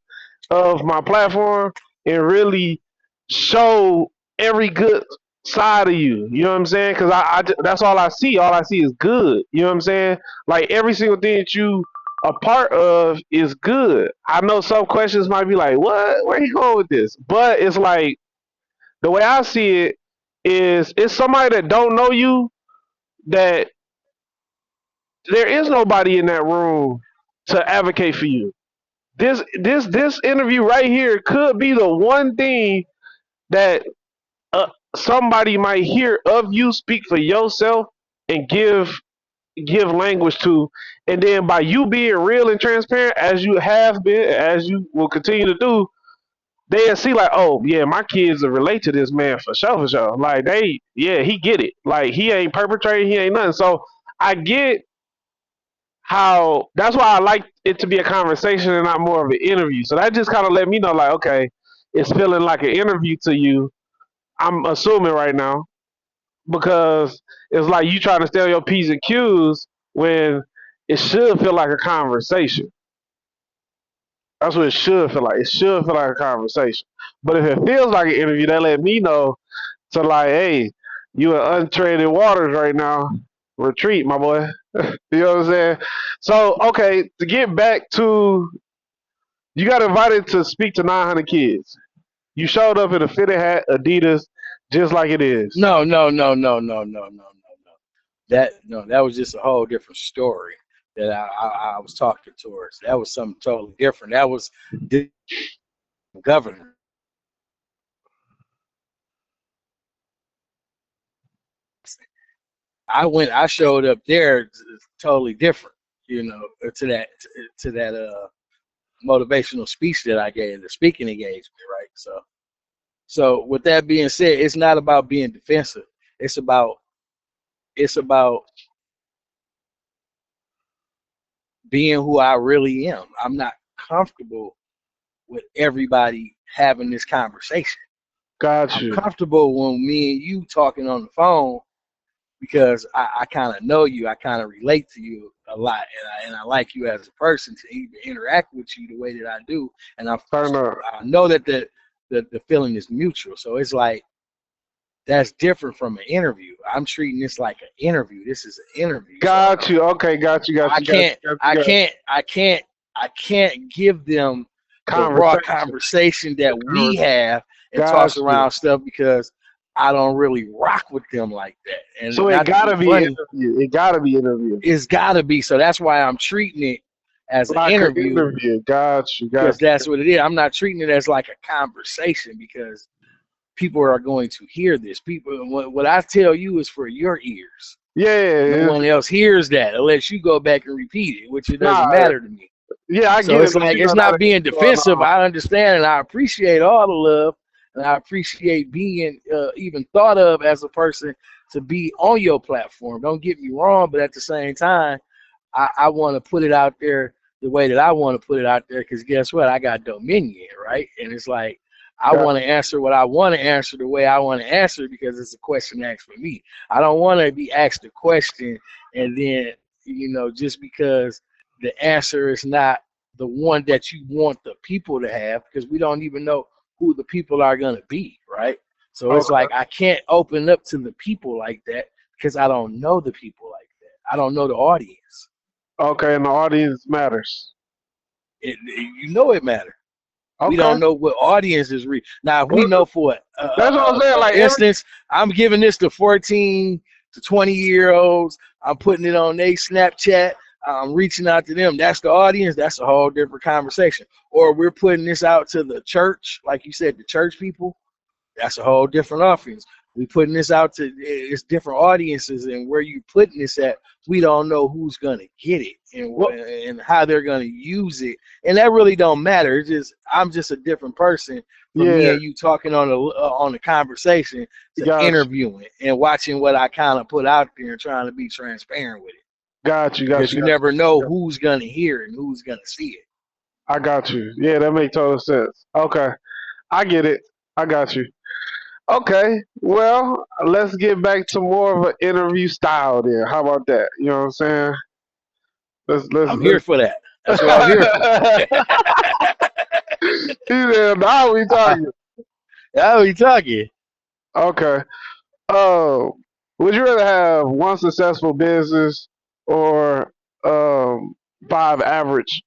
of my platform and really show every good side of you. You know what I'm saying? Because that's all I see. All I see is good. You know what I'm saying? Like every single thing that you a part of is good. I know some questions might be like, "What? Where you going with this?" But it's like the way I see it is, it's somebody that don't know you that there is nobody in that room to advocate for you. This interview right here could be the one thing that somebody might hear of you speak for yourself and give language to, and then by you being real and transparent as you have been, as you will continue to do, they'll see like, oh yeah, my kids will relate to this man for sure, for sure. Like yeah, he get it. Like he ain't perpetrating, he ain't nothing. So I get how that's why I like it to be a conversation and not more of an interview. So that just kind of let me know, like, okay, it's feeling like an interview to you. I'm assuming right now because it's like you trying to steal your P's and Q's when it should feel like a conversation. That's what it should feel like. It should feel like a conversation. But if it feels like an interview, that let me know to like, hey, you in untreaded waters right now. Retreat, my boy. You know what I'm saying? So, okay, to get back to, you got invited to speak to 900 kids. You showed up in a fitted hat, Adidas, just like it is. No, no, no, no, no, no, no, no, no. That was just a whole different story that I was talking towards. That was something totally different. That was the governor. I showed up there totally different, you know, to that motivational speech that I gave, the speaking engagement, right? So with that being said, it's not about being defensive. It's about it's about being who I really am. I'm not comfortable with everybody having this conversation. Got I'm you. comfortable when me and you talking on the phone because I kind of know you. I kind of relate to you a lot, and I like you as a person to even interact with you the way that I do. And I know that the feeling is mutual. So it's like that's different from an interview. I'm treating this like an interview. This is an interview. Got you. Okay, got you, got I you, got you, can't, got you, I got you. can't, I can't, I can't give them the raw Conversation. conversation The that we conversation. have and Got toss you. around stuff because I don't really rock with them like that. And So it not to be gotta be funny, interview. It gotta be interview. it's got to be. So that's why I'm treating it as an Like an interview interview. Got you, got because you. that's what it is. I'm not treating it as like a conversation because people are going to hear this. People, what I tell you is for your ears. No Yeah, one else hears that unless you go back and repeat it, which it nah, doesn't matter to me. yeah, I So get it, it's but like you it's know now not that being it's going defensive. on. I understand and I appreciate all the love, and I appreciate being even thought of as a person to be on your platform. Don't get me wrong, but at the same time, I want to put it out there the way that I want to put it out there, because guess what? I got dominion, right? And it's like I Got want to answer what I want to answer the way I want to answer it because it's a question asked for me. I don't want to be asked a question and then, just because the answer is not the one that you want the people to have, because we don't even know who the people are going to be, right? So it's okay. like I can't open up to the people like that because I don't know the people like that. I don't know the audience. Okay, and the audience matters. It matters. We Okay. don't know what audience is real. Now, if we Well, know for that's what I'm saying. Like every instance, I'm giving this to 14 to 20-year-olds. I'm putting it on their Snapchat. I'm reaching out to them. That's the audience. That's a whole different conversation. Or we're putting this out to the church, like you said, the church people. That's a whole different offense. We putting this out to it's different audiences, and where you putting this at, we don't know who's gonna get it well, and how they're gonna use it, and that really don't matter. It's just I'm just a different person from me yeah, and you talking on the conversation to got you, interviewing and watching what I kind of put out there and trying to be transparent with it got you, got because you, you got never you. know who's gonna hear it and who's gonna see it. I got you. Yeah, that makes total sense. Okay, I get it. I got you. Okay, well, let's get back to more of an interview style then. How about that? You know what I'm saying? I'm Let's. here for that. That's what I'm here for. He said, now we talking. How are we talking? Okay. Um, would you rather have one successful business or five average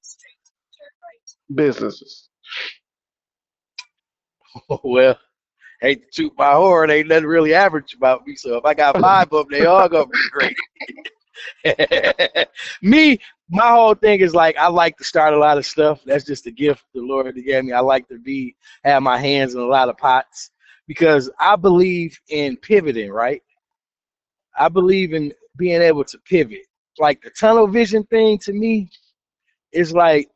businesses? Well, hate to toot my horn, ain't nothing really average about me. So if I got five of them, they all gonna be great. Me, my whole thing is like I like to start a lot of stuff. That's just a gift the Lord gave me. I like to have my hands in a lot of pots because I believe in pivoting, right? I believe in being able to pivot. Like the tunnel vision thing to me is like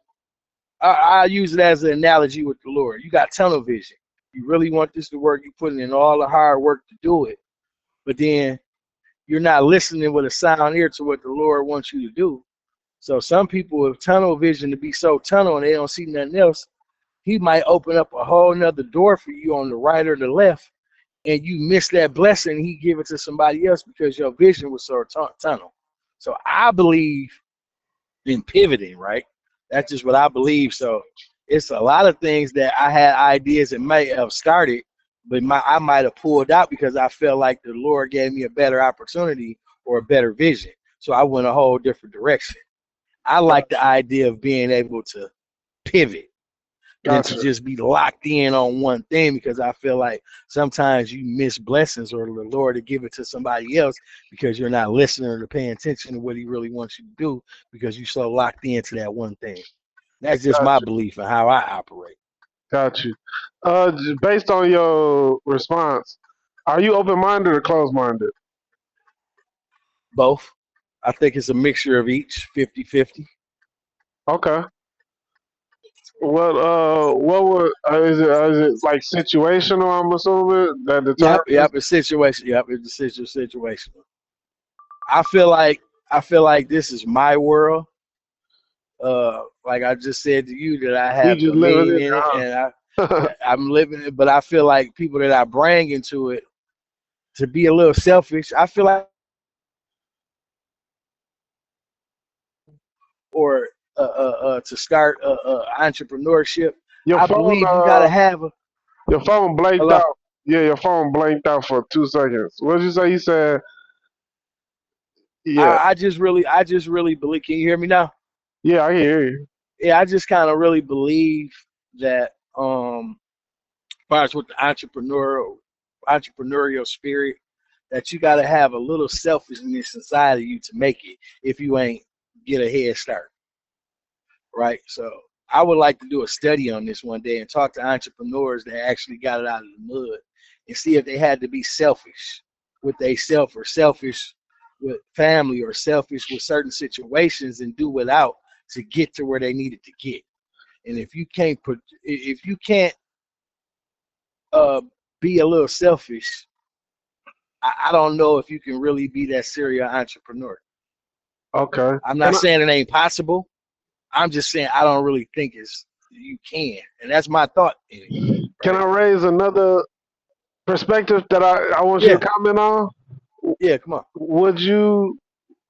I use it as an analogy with the Lord. You got tunnel vision. You really want this to work. You're putting in all the hard work to do it, but then you're not listening with a sound ear to what the Lord wants you to do. So some people with tunnel vision to be so tunnel and they don't see nothing else, he might open up a whole nother door for you on the right or the left, and you miss that blessing. He give it to somebody else because your vision was so tunnel. So I believe in pivoting, right? That's just what I believe. So it's a lot of things that I had ideas that might have started, but I might have pulled out because I felt like the Lord gave me a better opportunity or a better vision. So I went a whole different direction. I like the idea of being able to pivot than to Gotcha. just be locked in on one thing because I feel like sometimes you miss blessings or the Lord to give it to somebody else because you're not listening or paying attention to what he really wants you to do because you're so locked into that one thing. That's just my Gotcha. belief and how I operate. Got you. Based on your response, are you open minded or closed minded? Both. I think it's a mixture of each, 50-50. Okay. What would is it like situational? I'm assuming that determines. Yep, it's situation. Yep, it's situation. I feel like this is my world. Like I just said to you that I You have just living dominion in in it it, and huh? I'm living it, but I feel like people that I bring into it to be a little selfish, I feel like or to start entrepreneurship, your I phone, believe you gotta have a your phone blanked hello. out. Yeah, your phone blanked out for 2 seconds. What did you say? You said, yeah, I just really believe. Can you hear me now? yeah, I hear you. Yeah, I just kind of really believe that as far as with the entrepreneurial spirit, that you got to have a little selfishness inside of you to make it if you ain't get a head start, right? So I would like to do a study on this one day and talk to entrepreneurs that actually got it out of the mud and see if they had to be selfish with they self or selfish with family or selfish with certain situations and do without to get to where they needed to get. And if you can't uh, be a little selfish, I don't know if you can really be that serial entrepreneur. Okay. I'm Can not I? saying it ain't possible, I'm just saying I don't really think you can, and that's my thought anyway. Can Right? I raise another perspective that I want you to Yeah, comment on? yeah. Come on. Would you?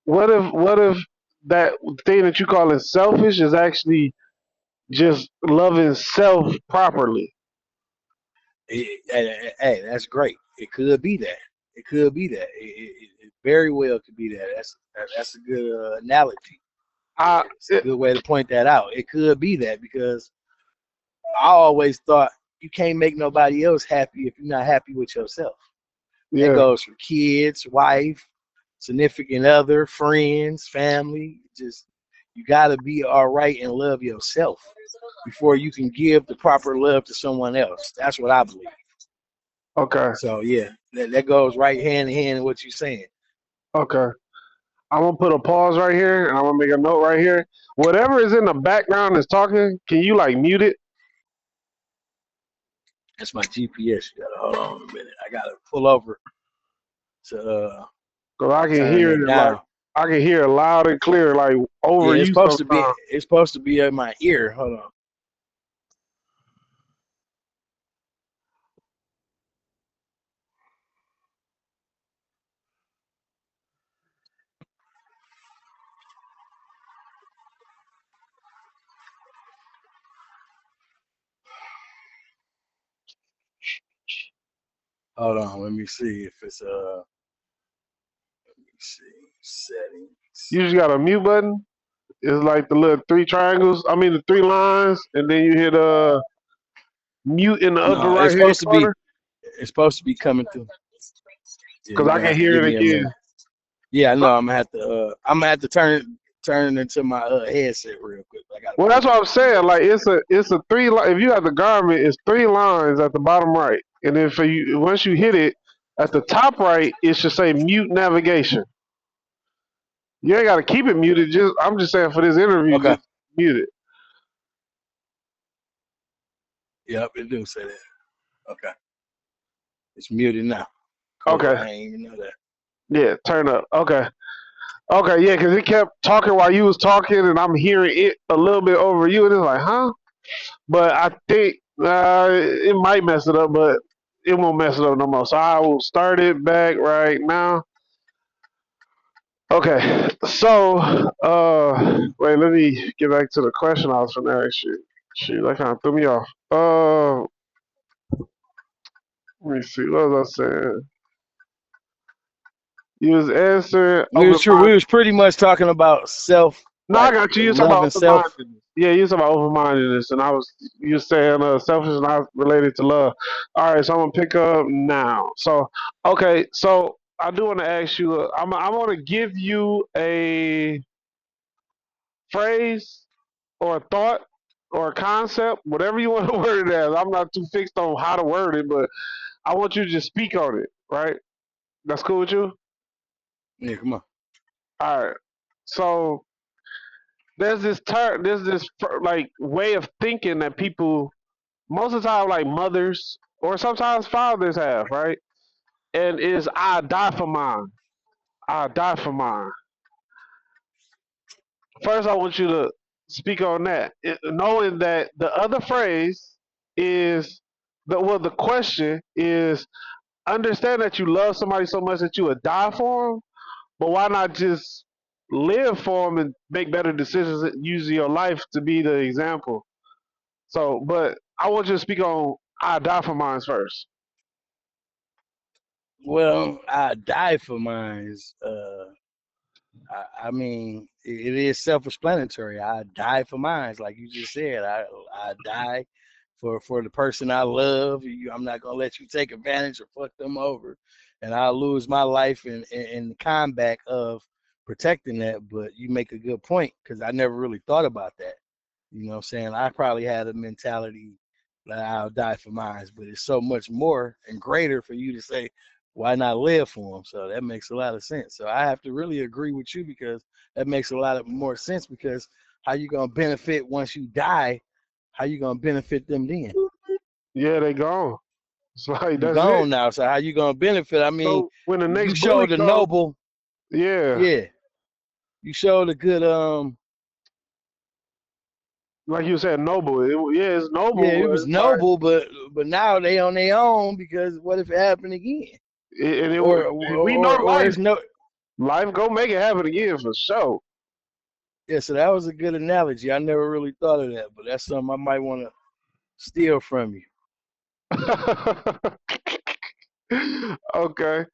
What if that thing that you call it selfish is actually just loving self properly? Hey, that's great. It could be that. It could be that. It very well could be that. That's a good analogy. I It's a good way to point that out. It could be that because I always thought you can't make nobody else happy if you're not happy with yourself. That yeah. goes for kids, wife, significant other, friends, family. Just you got to be all right and love yourself before you can give the proper love to someone else. That's what I believe. Okay. So yeah, that goes right hand in hand in what you're saying. Okay. I'm gonna put a pause right here, and I'm gonna make a note right here. Whatever is in the background is talking. Can you like mute it? That's my GPS. You gotta hold on a minute. I gotta pull over to Cause I can turn hear that it like down. I can hear it loud and clear, like over Yeah, you sometimes. it's supposed to be in my ear. Hold on. Let me see if it's let me see You settings. just got a mute button. It's like the little three triangles. I mean the three lines, and then you hit mute in the upper No, right hand corner. it's supposed to be coming through. Yeah, Cause you're I gonna can have to hear give it me a again. minute. Yeah, I know. I'm gonna have to turn it into my headset real quick. I gotta Well, pull that's what I'm over. saying. Like it's a three. If you have the garment, it's three lines at the bottom right, and then for you, once you hit it at the top right, it should say mute navigation. You ain't got to keep it muted. Just I'm just saying for this interview, Okay. just mute it. Yep, it do say that. Okay. It's muted now. Cool. Okay. I ain't even know that. Yeah. Turn up. Okay. Okay. Yeah, because it kept talking while you was talking, and I'm hearing it a little bit over you, and it's like, huh? But I think it might mess it up, but it won't mess it up no more. So I will start it back right now. Okay, so wait, let me get back to the question I was going to ask you. Shoot, that kind of threw me off. Let me see. What was I saying? You was answering open We mind. was pretty much talking about self, No, I like got you. You was talking about loving open self. mindedness. Yeah, you was talking about open mindedness, and you was saying selfish and I related to love. All right, so I'm gonna pick up now. So okay, so I do want to ask you. I'm gonna give you a phrase or a thought or a concept, whatever you want to word it as. I'm not too fixed on how to word it, but I want you to just speak on it, right? That's cool with you? Yeah, come on. All right. So there's this like way of thinking that people most of the time like mothers or sometimes fathers have, right? And is I die for mine. I die for mine. First, I want you to speak on that, knowing that the other phrase is the question is understand that you love somebody so much that you would die for them, but why not just live for them and make better decisions using your life to be the example? So, but I want you to speak on I die for mine first. Well, I die for mine. I mean, it is self-explanatory. I die for mine, like you just said. I die for the person I love. I'm not gonna let you take advantage or fuck them over, and I'll lose my life in the combat of protecting that. But you make a good point because I never really thought about that. You know what I'm saying? I probably had a mentality that I'll die for mine, but it's so much more and greater for you to say, why not live for them? So that makes a lot of sense. So I have to really agree with you because that makes a lot of more sense because how you gonna benefit once you die? How you gonna benefit them then? Yeah, they gone. It's like You that's it. gone now. So how you gonna benefit? I mean, So when the you next bully showed a comes, noble, yeah, yeah. You showed a good like you said, noble. Yeah, it's Yeah, noble, it but was it's like, noble, but now they on their own because what if it happened again? and we know Or it's no. life go make it happen again for sure. Yeah, so that was a good analogy. I never really thought of that, but that's something I might want to steal from you. Okay,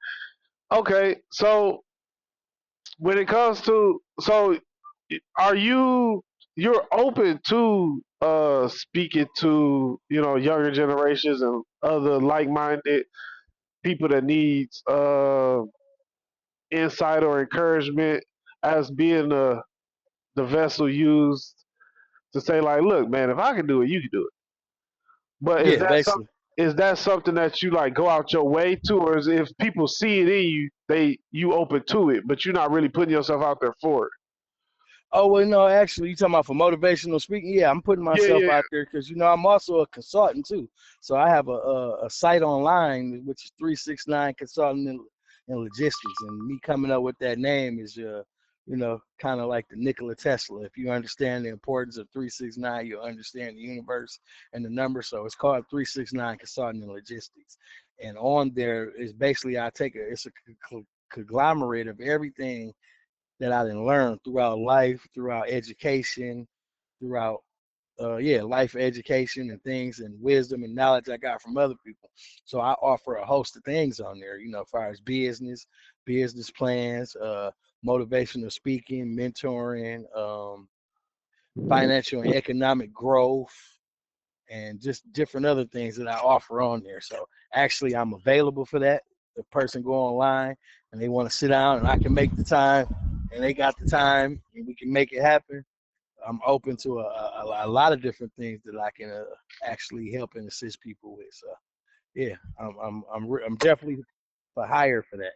okay. So when it comes to, so are you're open to speaking to, younger generations and other like-minded people that needs insight or encouragement, as being the vessel used to say, like, look, man, if I can do it, you can do it. But Yeah, basically. is that something that you like go out your way to, or is, if people see it in you, you open to it, but you're not really putting yourself out there for it? Oh well, no, actually, you talking about for motivational speaking? Yeah, I'm putting Yeah, myself yeah. out there because I'm also a consultant too. So I have a site online which is 369 Consulting and Logistics, and me coming up with that name is kind of like the Nikola Tesla. If you understand the importance of 369, you'll understand the universe and the number. So it's called 369 Consulting and Logistics, and on there is basically it's a conglomerate of everything that I didn't learn throughout life, throughout education, throughout life education and things and wisdom and knowledge I got from other people. So I offer a host of things on there, as far as business plans, motivational speaking, mentoring, financial and economic growth, and just different other things that I offer on there. So actually, I'm available for that. The person go online and they want to sit down and I can make the time and they got the time and we can make it happen. I'm open to a lot of different things that I can actually help and assist people with. So yeah, I'm definitely for hire for that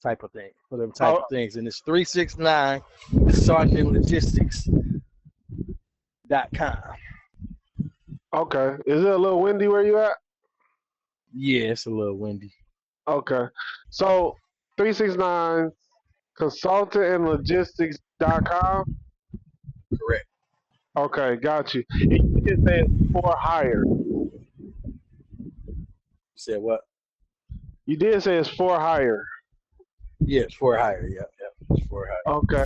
type of thing, for them type Oh, of things. And it's 369 consultingandlogistics.com. okay. Is it a little windy where you at? Yeah, it's a little windy. Okay. So 369 consultant and logistics.com. Correct. Okay, got you. And you did say it's for hire. You said what? You did say it's for hire. Yeah, it's for hire. Yeah, yeah, it's for hire. Okay.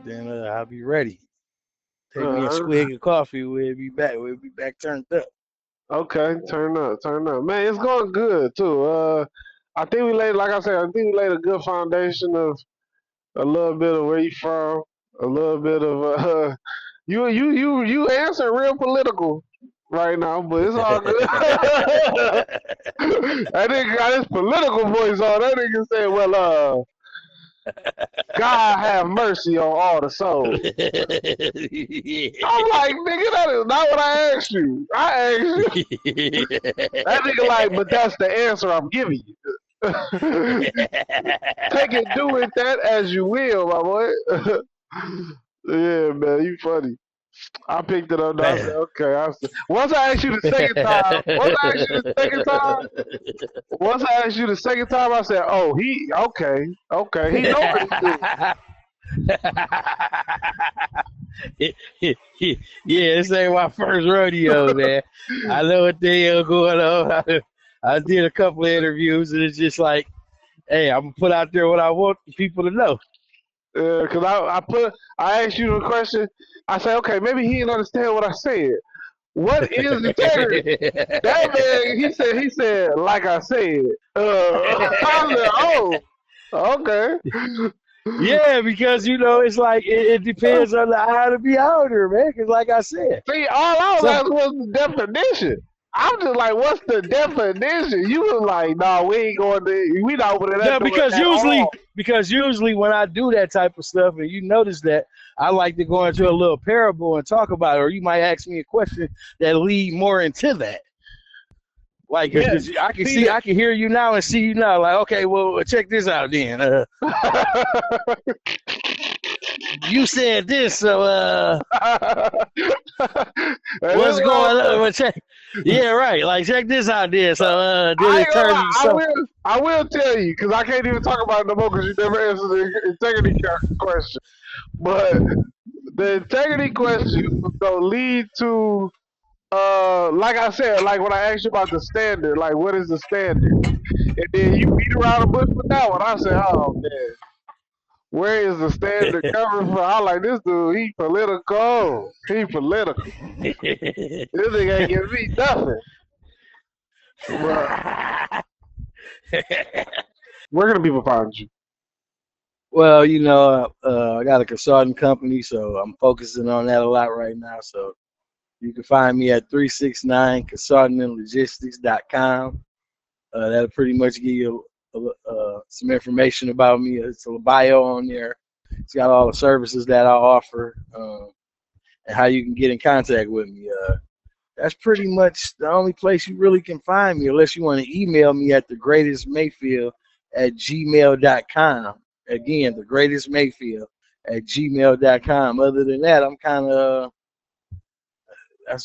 Then I'll be ready. Take me a Uh, swig of coffee. We'll be back. We'll be back turned up. okay, turn up, turn up. Man, it's going good too. I think we laid, like I said, I think we laid a good foundation of a little bit of where you from, a little bit of you answer real political right now, but it's all good. That nigga got his political voice on. That nigga said, "Well, God have mercy on all the souls." I'm like, nigga, that is not what I asked you. I asked you. That nigga like, but that's the answer I'm giving you. Take it, do with that as you will, my boy. Yeah, man, you funny. I picked it up. And I said, Man. okay. I said, once I asked you the second time, I said, oh, he okay, okay, he know what he do. Yeah, this ain't my first rodeo, man. I know what the hell going on. I did a couple of interviews, and it's just like, hey, I'm gonna put out there what I want people to know. Cause I asked you the question. I said, okay, maybe he didn't understand what I said. What is integrity? That man, he said, like I said. I said, oh, okay. Yeah, because it's like it depends on the eye of the beholder, man. Because like I said, See, all I was some asking was the definition. I'm just like, what's the definition? You was like, no, we not opening that no, door because at usually all. because usually when I do that type of stuff, and you notice that I like to go into a little parable and talk about it, or you might ask me a question that lead more into that. Like, Yeah, cause I can see see, I can hear you now and see you now. Like, okay, well, check this out then. that. You said this, so And this what's what going on? Well, check, yeah, right. Like, check this out then. So then I it ain't gonna turns lie. into something. I will tell you because I can't even talk about it no more because you never answered the integrity question. But the integrity question was gonna lead to, like I said, like when I asked you about the standard, like what is the standard, and then you beat around the bush with that one. I said, oh man, where is the standard coming from? I like this dude. He political. He political. This nigga ain't giving me nothing. But where can people find you? Well, I got a consulting company, so I'm focusing on that a lot right now. So you can find me at 369consultingandlogistics.com. That'll pretty much give you some information about me. It's a bio on there. It's got all the services that I offer, and how you can get in contact with me. That's pretty much the only place you really can find me, unless you want to email me at thegreatestmayfield@gmail.com. Again, thegreatestmayfield@gmail.com. Other than that, I'm kind of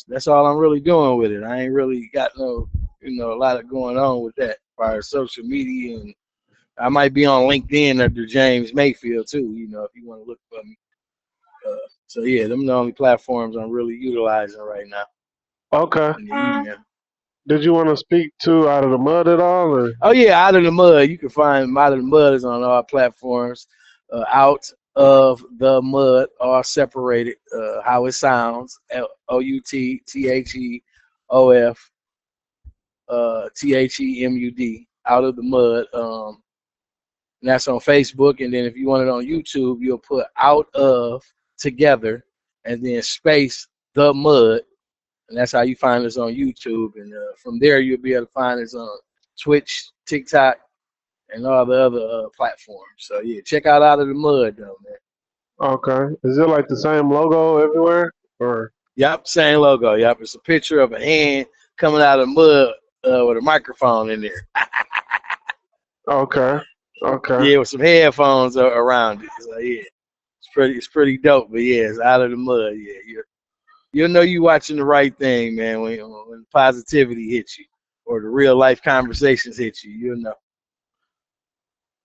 that's all I'm really doing with it. I ain't really got a lot of going on with that as far as social media, and I might be on LinkedIn under James Mayfield too. If you want to look for me. So yeah, them the only platforms I'm really utilizing right now Okay. in the email. Did you want to speak to Out of the Mud at all? Or? Oh yeah, Out of the Mud. You can find Out of the Mud is on all platforms. Out of the Mud, all separated. How it sounds. OUTTHEOF THEMUD. Out of the Mud. And that's on Facebook. And then if you want it on YouTube, you'll put Out of Together and then space the Mud. And that's how you find us on YouTube. And from there, you'll be able to find us on Twitch, TikTok, and all the other platforms. So yeah, check Out of the Mud though, man. Okay. Is it like the same logo everywhere? Or Yep, same logo. Yep, it's a picture of a hand coming out of the mud with a microphone in there. okay. Okay. Yeah, with some headphones around it. So yeah, it's pretty dope. But yeah, it's Out of the Mud. Yeah, you'll know you watching the right thing, man. When positivity hits you or the real life conversations hit you, you'll know.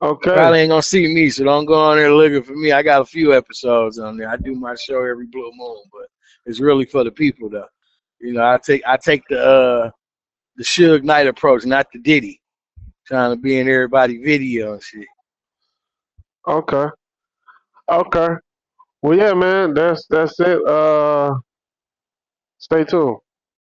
Okay. Probably ain't gonna see me, so don't go on there looking for me. I got a few episodes on there. I do my show every blue moon, but it's really for the people though. I take the Suge Knight approach, not the Diddy, trying to be in everybody's video and shit. Okay. Okay. Well, yeah, man. That's it. Stay tuned.